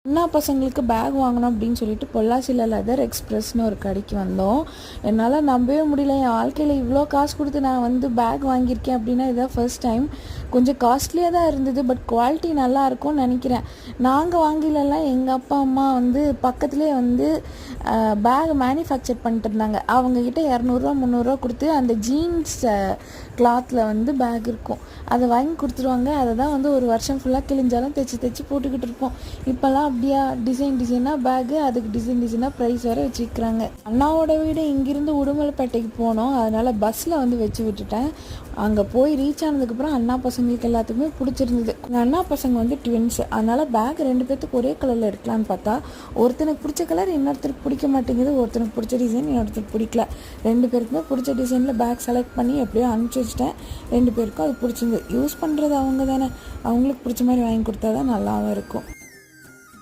அண்ணா பசங்களுக்கு பேக் வாங்கணும் அப்படின்னு சொல்லிட்டு பொள்ளாச்சியில் லெதர் எக்ஸ்பிரஸ்னு ஒரு கடைக்கு வந்தோம். என்னால் நம்பவே முடியல, என் வாழ்க்கையில் இவ்வளோ காசு கொடுத்து நான் வந்து பேக் வாங்கியிருக்கேன் அப்படின்னா இதுதான் ஃபர்ஸ்ட் டைம். கொஞ்சம் காஸ்ட்லியாக தான் இருந்தது, பட் குவாலிட்டி நல்லா இருக்கும்னு நினைக்கிறேன். நாங்கள் வாங்கிலலாம் எங்கள் அப்பா அம்மா வந்து பக்கத்துலேயே வந்து பேக் மேனுஃபேக்சர் பண்ணிட்டு இருந்தாங்க. அவங்கக்கிட்ட 200 300 கொடுத்து அந்த ஜீன்ஸ் கிளாத்தில் வந்து பேக் இருக்கும், அதை வாங்கி கொடுத்துருவாங்க. அதை தான் வந்து ஒரு வருஷம் ஃபுல்லாக கிழிஞ்சாலும் தைச்சி போட்டுக்கிட்டு இருப்போம். இப்போல்லாம் அப்படியா டிசைனாக பேக்கு, அதுக்கு டிசைனாக ப்ரைஸ் வேறு வச்சுக்கிறாங்க. அண்ணாவோட வீடு இங்கேருந்து உடுமலைப்பேட்டைக்கு போனோம், அதனால் பஸ்ஸில் வந்து வச்சு விட்டுட்டேன். அங்கே போய் ரீச் ஆனதுக்கப்புறம் அண்ணா பசங்களுக்கு எல்லாத்துக்குமே பிடிச்சிருந்தது. அண்ணா பசங்க வந்து ட்வின்ஸ், அதனால் பேக் 2 பேர்த்துக்கு ஒரே கலரில் எடுக்கலான்னு பார்த்தா ஒருத்தனுக்கு பிடிச்ச கலர் இன்னொருத்தருக்கு பிடிக்க மாட்டேங்குது, ஒருத்தனுக்கு பிடிச்ச டிசைன் இன்னொருத்தருக்கு பிடிக்கல. 2 பேருக்குமே பிடிச்ச டிசைனில் பேக் செலக்ட் பண்ணி எப்படியோ அனுப்பிச்சி வச்சிட்டேன். 2 பேருக்கும் அது பிடிச்சிருந்து. யூஸ் பண்ணுறது அவங்க தானே, அவங்களுக்கு பிடிச்ச மாதிரி வாங்கி கொடுத்தா தான் நல்லாவும் இருக்கும்.